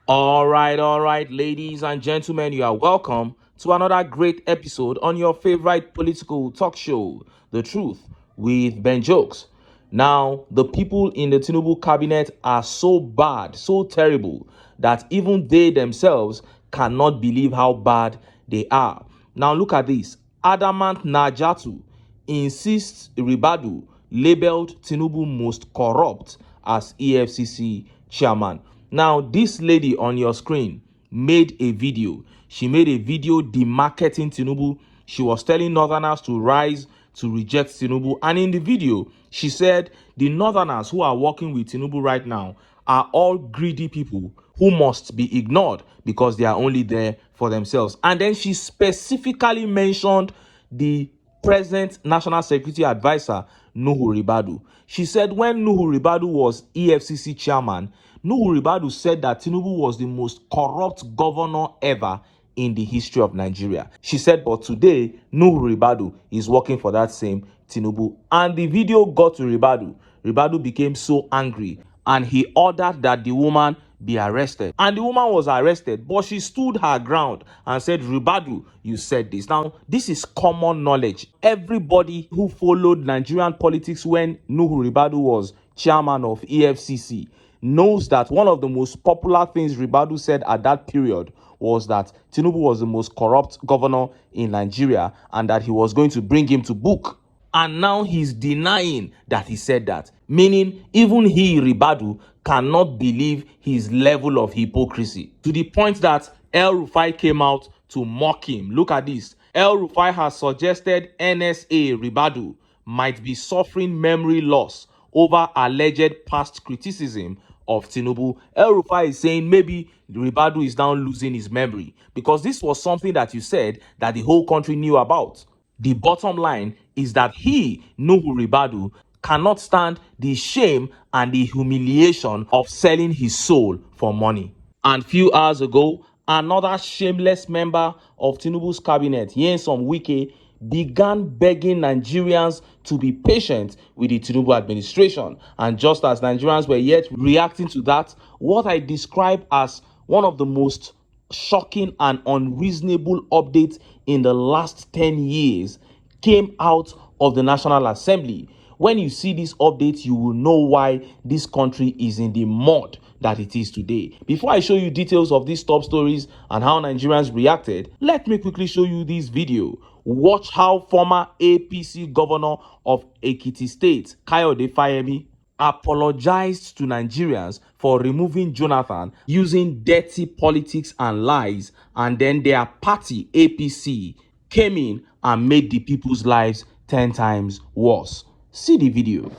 All right, ladies and gentlemen, you are welcome to another great episode on your favorite political talk show, The Truth with Ben Jokes. Now, the people in the Tinubu cabinet are so bad, so terrible, that even they themselves cannot believe how bad they are. Now, look at this. Adamant Najatu insists Ribadu labeled Tinubu most corrupt as EFCC chairman. Now, this lady on your screen made a video. She made a video demarketing Tinubu. She was telling Northerners to rise to reject Tinubu. And in the video, she said the Northerners who are working with Tinubu right now are all greedy people who must be ignored because they are only there for themselves. And then she specifically mentioned the present National Security Advisor, Nuhu Ribadu. She said when Nuhu Ribadu was EFCC chairman, Nuhu Ribadu said that Tinubu was the most corrupt governor ever in the history of Nigeria. She said, but today, Nuhu Ribadu is working for that same Tinubu. And the video got to Ribadu. Ribadu became so angry and he ordered that the woman be arrested. And the woman was arrested, but she stood her ground and said, Ribadu, you said this. Now, this is common knowledge. Everybody who followed Nigerian politics when Nuhu Ribadu was chairman of EFCC knows that one of the most popular things Ribadu said at that period was that Tinubu was the most corrupt governor in Nigeria and that he was going to bring him to book. And now he's denying that he said that, meaning even he, Ribadu, cannot believe his level of hypocrisy, to the point that El Rufai came out to mock him. Look at this. El Rufai has suggested NSA Ribadu might be suffering memory loss over alleged past criticism of Tinubu. El Rufai is saying maybe Ribadu is now losing his memory because this was something that you said that the whole country knew about. The bottom line is that he, Nuhu Ribadu, cannot stand the shame and the humiliation of selling his soul for money. And few hours ago, another shameless member of Tinubu's cabinet, WIKE, began begging Nigerians to be patient with the Tinubu administration. And just as Nigerians were yet reacting to that, what I describe as one of the most shocking and unreasonable updates in the last 10 years came out of the National Assembly. When you see these updates, you will know why this country is in the mud that it is today. Before I show you details of these top stories and how Nigerians reacted, let me quickly show you this video. Watch how former APC governor of Ekiti State, Kayode Fayemi, apologized to Nigerians for removing Jonathan using dirty politics and lies, and then their party, APC, came in and made the people's lives 10 times worse. See the video.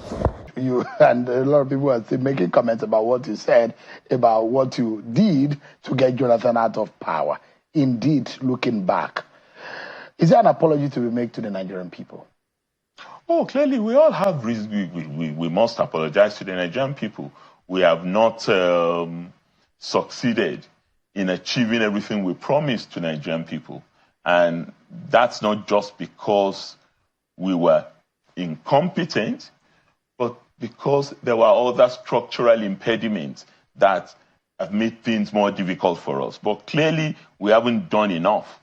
You and a lot of people are still making comments about what you said, about what you did to get Jonathan out of power. Indeed, looking back, is there an apology to be made to the Nigerian people? Oh, clearly, we all have reason. We must apologize to the Nigerian people. We have not succeeded in achieving everything we promised to Nigerian people. And that's not just because we were incompetent, but because there were other structural impediments that have made things more difficult for us. But clearly, we haven't done enough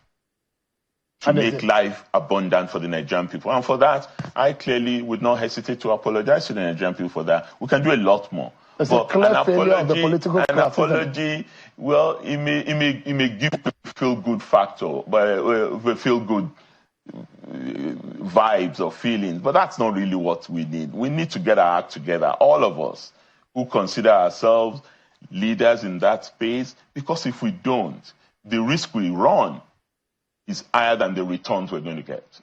to make life abundant for the Nigerian people. And for that, I clearly would not hesitate to apologize to the Nigerian people for that. We can do a lot more. It's a clear failure of the political an apology, well, it may give a feel-good factor, but feel-good vibes or feelings, but that's not really what we need. We need to get our act together, all of us who consider ourselves leaders in that space, because if we don't, the risk we run is higher than the returns we're going to get.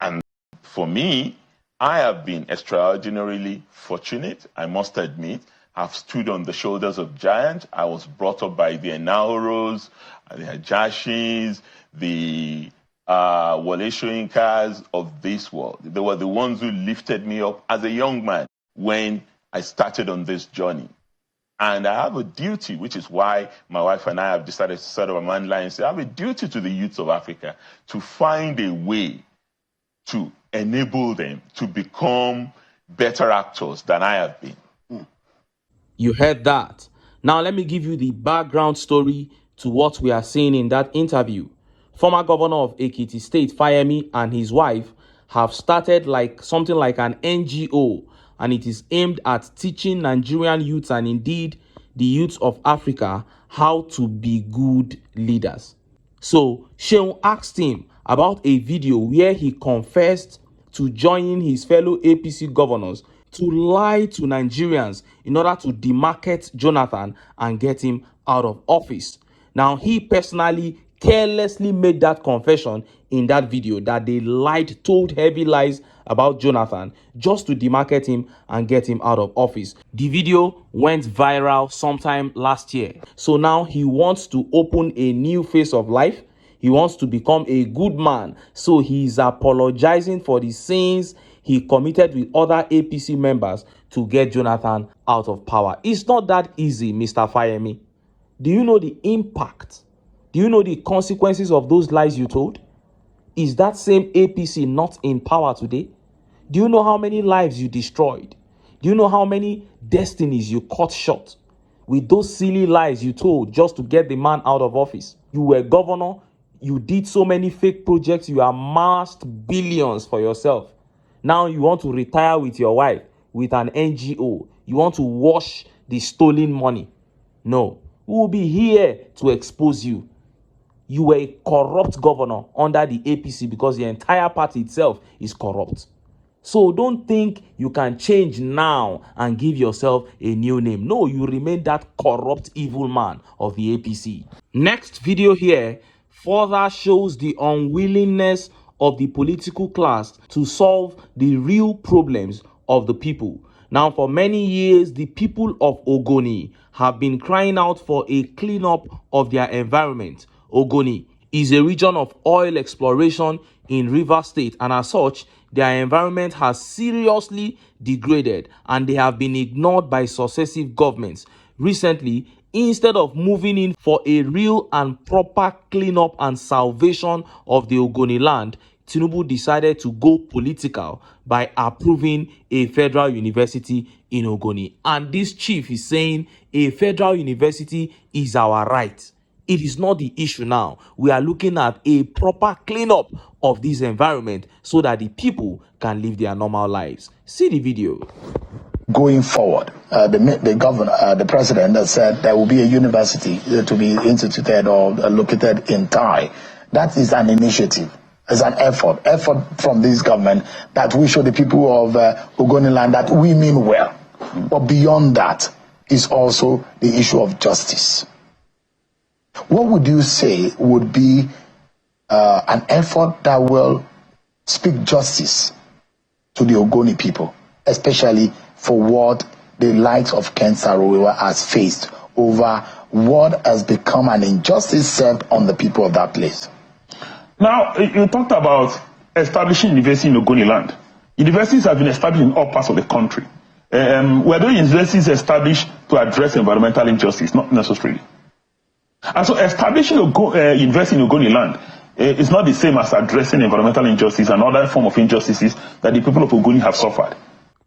And for me, I have been extraordinarily fortunate, I must admit. I've stood on the shoulders of giants. I was brought up by the Enaoros, the Hajashis, the Wole Soyinkas of this world. They were the ones who lifted me up as a young man when I started on this journey. And I have a duty, which is why my wife and I have decided to set up a man line and say, I have a duty to the youth of Africa to find a way to enable them to become better actors than I have been. You heard that. Now, let me give you the background story to what we are seeing in that interview. Former governor of Ekiti State, Fayemi, and his wife have started something like an NGO, and it is aimed at teaching Nigerian youths and indeed the youths of Africa how to be good leaders. So Sheun asked him about a video where he confessed to joining his fellow APC governors to lie to Nigerians in order to demarket Jonathan and get him out of office. Now, he personally carelessly made that confession in that video that they lied, told heavy lies about Jonathan just to demarket him and get him out of office. The video went viral sometime last year. So now he wants to open a new phase of life. He wants to become a good man. So he's apologizing for the sins he committed with other APC members to get Jonathan out of power. It's not that easy, Mr. Fayemi. Do you know the impact? Do you know the consequences of those lies you told? Is that same APC not in power today? Do you know how many lives you destroyed? Do you know how many destinies you cut short with those silly lies you told just to get the man out of office? You were governor, you did so many fake projects, you amassed billions for yourself. Now you want to retire with your wife, with an NGO. You want to wash the stolen money. No, we will be here to expose you. You were a corrupt governor under the APC because the entire party itself is corrupt. So don't think you can change now and give yourself a new name. No, you remain that corrupt, evil man of the APC. Next video here further shows the unwillingness of the political class to solve the real problems of the people. Now, for many years, the people of Ogoni have been crying out for a cleanup of their environment. Ogoni is a region of oil exploration in Rivers State, and as such, their environment has seriously degraded and they have been ignored by successive governments. Recently, instead of moving in for a real and proper cleanup and salvation of the Ogoni land, Tinubu decided to go political by approving a federal university in Ogoni. And this chief is saying a federal university is our right. It is not the issue now. We are looking at a proper cleanup of this environment so that the people can live their normal lives. See the video. Going forward, the governor, the president has said there will be a university to be instituted or located in Tai. That is an initiative. It's an effort from this government that we show the people of Ogoni land that we mean well. But beyond that is also the issue of justice. What would you say would be an effort that will speak justice to the Ogoni people, especially for what the likes of Ken Saro-Wiwa has faced over what has become an injustice served on the people of that place? Now, you talked about establishing university in Ogoni land. Universities have been established in all parts of the country. Were those universities established to address environmental injustice? Not necessarily. And so establishing a university in Ogoni land is not the same as addressing environmental injustice and other form of injustices that the people of Ogoni have suffered.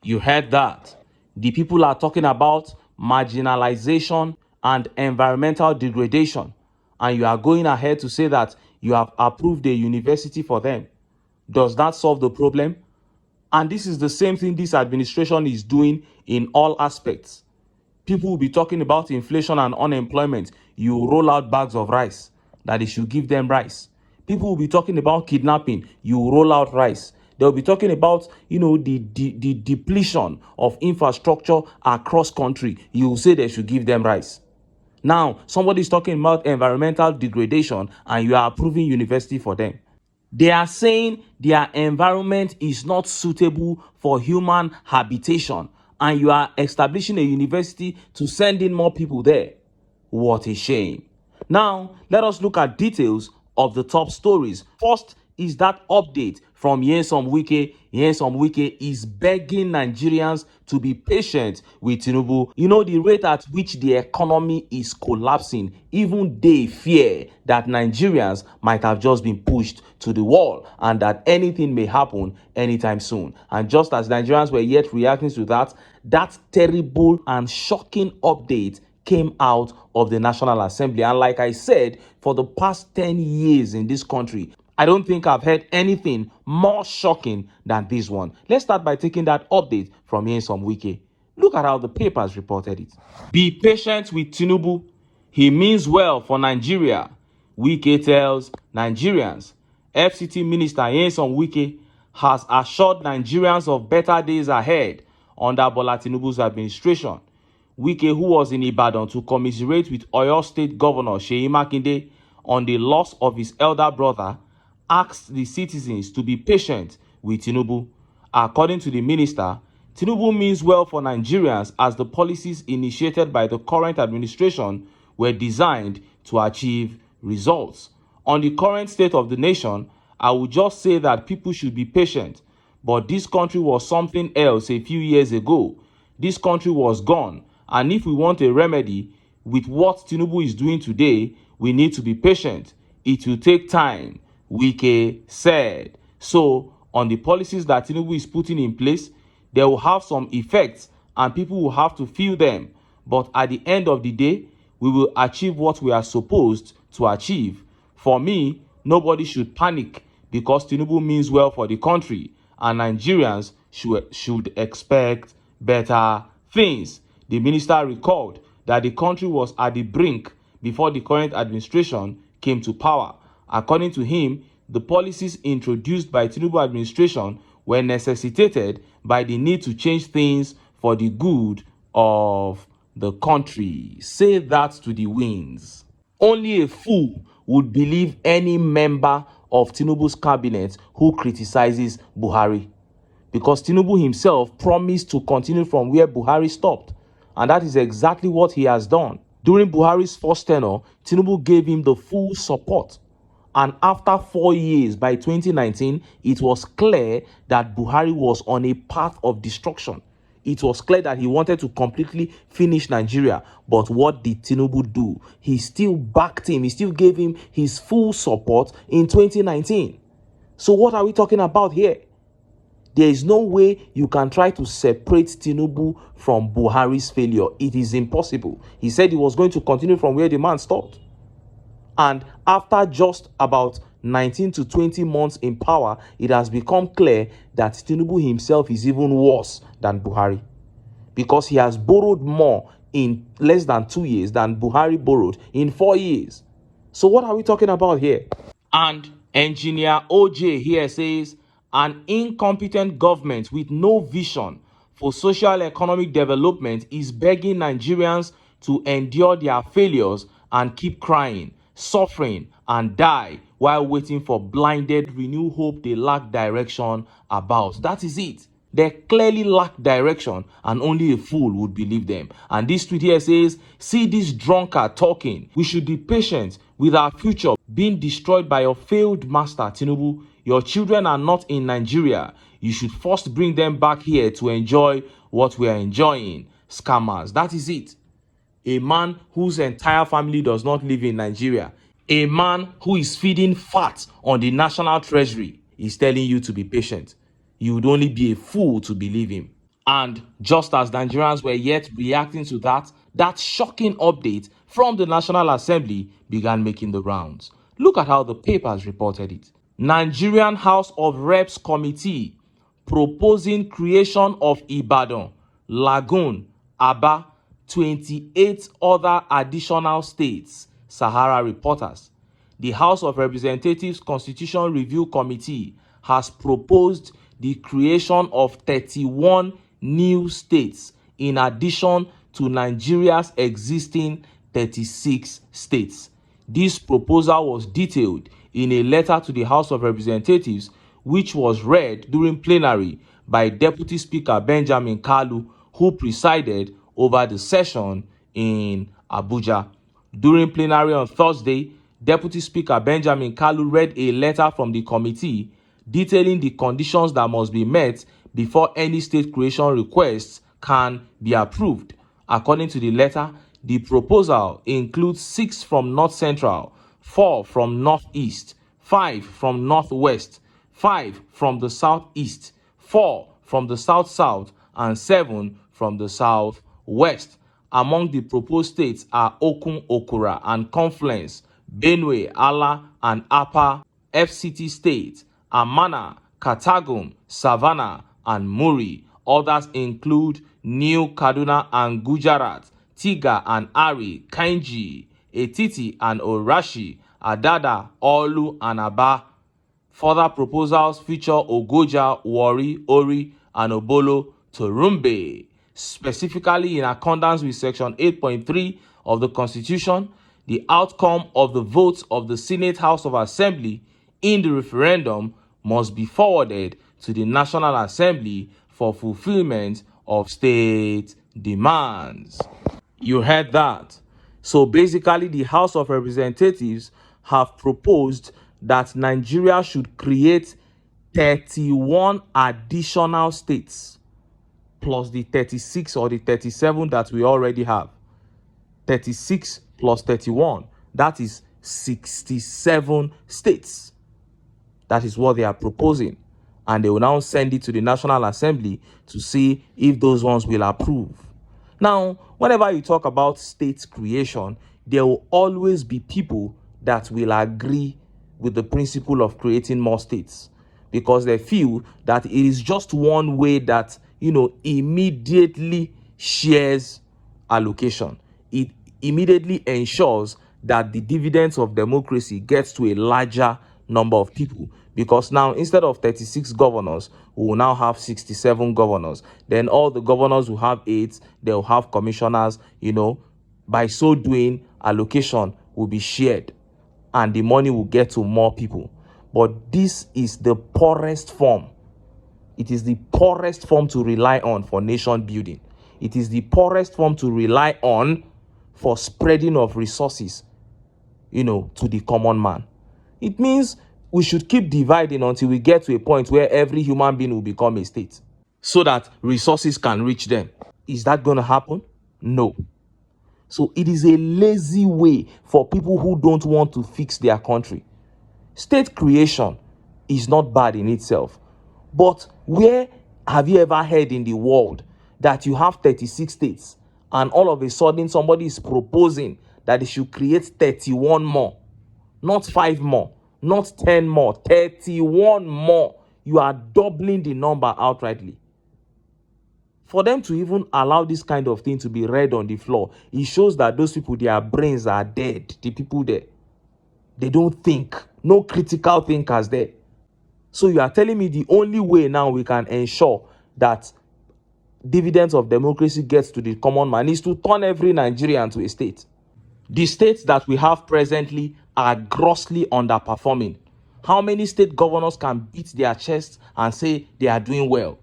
You heard that. The people are talking about marginalization and environmental degradation. And you are going ahead to say that you have approved a university for them. Does that solve the problem? And this is the same thing this administration is doing in all aspects. People will be talking about inflation and unemployment. You roll out bags of rice, that they should give them rice. People will be talking about kidnapping. You roll out rice. They'll be talking about, the depletion of infrastructure across country. You will say they should give them rice. Now, somebody is talking about environmental degradation and you are approving university for them. They are saying their environment is not suitable for human habitation and you are establishing a university to send in more people there. What a shame. Now, let us look at details of the top stories. First is that update from Nyesom Wike. Nyesom Wike is begging Nigerians to be patient with Tinubu. The rate at which the economy is collapsing, even they fear that Nigerians might have just been pushed to the wall and that anything may happen anytime soon. And just as Nigerians were yet reacting to that terrible and shocking update came out of the National Assembly. And like I said, for the past 10 years in this country, I don't think I've heard anything more shocking than this one. Let's start by taking that update from Nyesom WIKE. Look at how the papers reported it. Be patient with Tinubu. He means well for Nigeria. WIKE tells Nigerians. FCT Minister Nyesom WIKE has assured Nigerians of better days ahead under Bola Tinubu's administration. WIKE, who was in Ibadan to commiserate with Oyo State Governor Seyi Makinde on the loss of his elder brother, asked the citizens to be patient with Tinubu. According to the minister, Tinubu means well for Nigerians as the policies initiated by the current administration were designed to achieve results. On the current state of the nation, I would just say that people should be patient. But this country was something else a few years ago. This country was gone. And if we want a remedy with what Tinubu is doing today, we need to be patient. It will take time, WIKE said. So, on the policies that Tinubu is putting in place, they will have some effects and people will have to feel them. But at the end of the day, we will achieve what we are supposed to achieve. For me, nobody should panic because Tinubu means well for the country and Nigerians should expect better things. The minister recalled that the country was at the brink before the current administration came to power. According to him, the policies introduced by Tinubu administration were necessitated by the need to change things for the good of the country. Say that to the winds. Only a fool would believe any member of Tinubu's cabinet who criticizes Buhari, because Tinubu himself promised to continue from where Buhari stopped, and that is exactly what he has done. During Buhari's first tenure, Tinubu gave him the full support. And after 4 years, by 2019, it was clear that Buhari was on a path of destruction. It was clear that he wanted to completely finish Nigeria. But what did Tinubu do? He still backed him. He still gave him his full support in 2019. So what are we talking about here? There is no way you can try to separate Tinubu from Buhari's failure. It is impossible. He said he was going to continue from where the man stopped. And after just about 19 to 20 months in power, it has become clear that Tinubu himself is even worse than Buhari, because he has borrowed more in less than 2 years than Buhari borrowed in 4 years. So what are we talking about here? And engineer OJ here says, an incompetent government with no vision for social economic development is begging Nigerians to endure their failures and keep crying, suffering, and die while waiting for blinded renewed hope they lack direction about. That is it. They clearly lack direction, and only a fool would believe them. And this tweet here says, see this drunkard talking. We should be patient with our future being destroyed by your failed master, Tinubu. Your children are not in Nigeria. You should first bring them back here to enjoy what we are enjoying. Scammers. That is it. A man whose entire family does not live in Nigeria, a man who is feeding fat on the national treasury, is telling you to be patient. You would only be a fool to believe him. And just as Nigerians were yet reacting to that shocking update from the National Assembly began making the rounds. Look at how the papers reported it. Nigerian House of Reps Committee proposing creation of Ibadan, Lagun, Aba, 28 other additional states, Sahara reporters. The House of Representatives Constitution Review Committee has proposed the creation of 31 new states in addition to Nigeria's existing 36 states. This proposal was detailed in a letter to the House of Representatives, which was read during plenary by Deputy Speaker Benjamin Kalu, who presided over the session in Abuja. During plenary on Thursday, Deputy Speaker Benjamin Kalu read a letter from the committee detailing the conditions that must be met before any state creation requests can be approved. According to the letter, the proposal includes 6 from North Central, 4 from Northeast, 5 from Northwest, 5 from the Southeast, 4 from the South-South, and 7 from the Southwest. Among the proposed states are Okun Okura and Confluence, Benue, Ala, and Upper FCT states, Amana, Katagum, Savannah, and Muri. Others include New Kaduna and Gujarat, Tiga and Ari, Kainji, Etiti and Orashi, Adada, Olu, and Aba. Further proposals feature Ogoja, Wari, Ori, and Obolo Torumbe. Specifically, in accordance with Section 8.3 of the Constitution, the outcome of the votes of the Senate House of Assembly in the referendum must be forwarded to the National Assembly for fulfillment of state demands. You heard that. So basically, the House of Representatives have proposed that Nigeria should create 31 additional states plus the 36 or the 37 that we already have. 36 plus 31, that is 67 states. That is what they are proposing. And they will now send it to the National Assembly to see if those ones will approve. Now, whenever you talk about state creation, there will always be people that will agree with the principle of creating more states, because they feel that it is just one way that, immediately shares allocation. It immediately ensures that the dividends of democracy gets to a larger number of people, because now instead of 36 governors, we will now have 67 governors. Then all the governors will have aides, they'll have commissioners. By so doing, allocation will be shared and the money will get to more people. But this is the poorest form. It is the poorest form to rely on for nation building. It is the poorest form to rely on for spreading of resources, to the common man. It means we should keep dividing until we get to a point where every human being will become a state so that resources can reach them. Is that going to happen? No. So it is a lazy way for people who don't want to fix their country. State creation is not bad in itself. But where have you ever heard in the world that you have 36 states and all of a sudden somebody is proposing that they should create 31 more? Not 5 more, not 10 more, 31 more. You are doubling the number outrightly. For them to even allow this kind of thing to be read on the floor, it shows that those people, their brains are dead. The people there, they don't think. No critical thinkers there. So you are telling me the only way now we can ensure that dividends of democracy gets to the common man is to turn every Nigerian to a state. The states that we have presently are grossly underperforming. How many state governors can beat their chests and say they are doing well?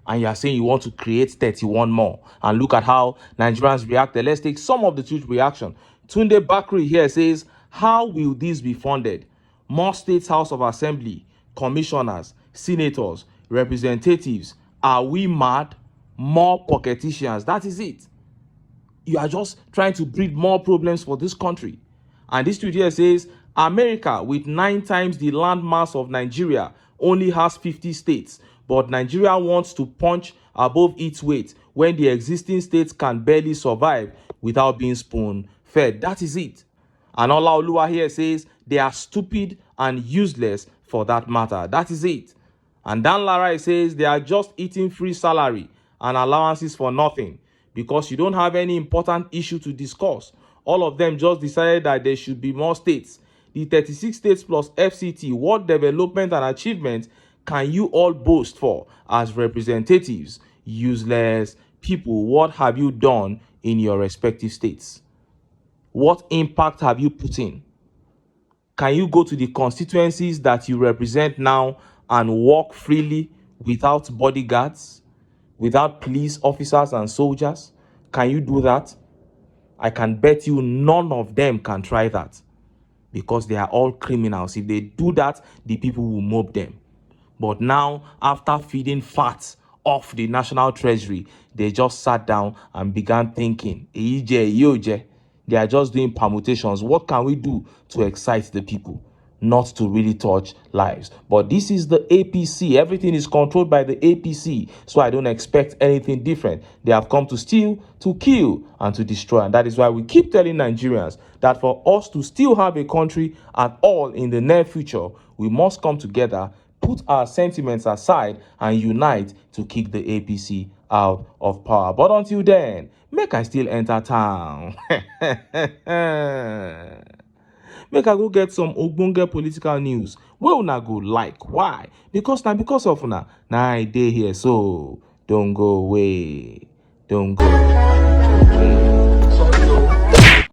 And you are saying you want to create 31 more. And look at how Nigerians reacted. Let's take some of the tweet reaction. Tunde Bakri here says, how will this be funded? More states House of Assembly, commissioners, senators, representatives. Are we mad? More pocketicians. That is it. You are just trying to breed more problems for this country. And this tweet here says, America, with 9 times the landmass of Nigeria, only has 50 states. But Nigeria wants to punch above its weight when the existing states can barely survive without being spoon-fed. That is it. And Olaoluwa here says, they are stupid and useless for that matter. That is it. And Dan Larai says, they are just eating free salary and allowances for nothing, because you don't have any important issue to discuss. All of them just decided that there should be more states. The 36 states plus FCT, what development and achievement can you all boast for as representatives? Useless people, what have you done in your respective states? What impact have you put in? Can you go to the constituencies that you represent now and walk freely without bodyguards, without police officers and soldiers? Can you do that? I can bet you none of them can try that, because they are all criminals. If they do that, the people will mob them. But now, after feeding fat off the national treasury, they just sat down and began thinking, they are just doing permutations. What can we do to excite the people? not to really touch lives. But this is the APC. Everything is controlled by the APC. So I don't expect anything different. They have come to steal, to kill, and to destroy. And that is why we keep telling Nigerians that for us to still have a country at all in the near future, we must come together, put our sentiments aside, and unite to kick the APC out of power. But until then, make I still enter town. Make I go get some ogbonge political news wey una go like. Why? Because of una I dey here, so don't go away.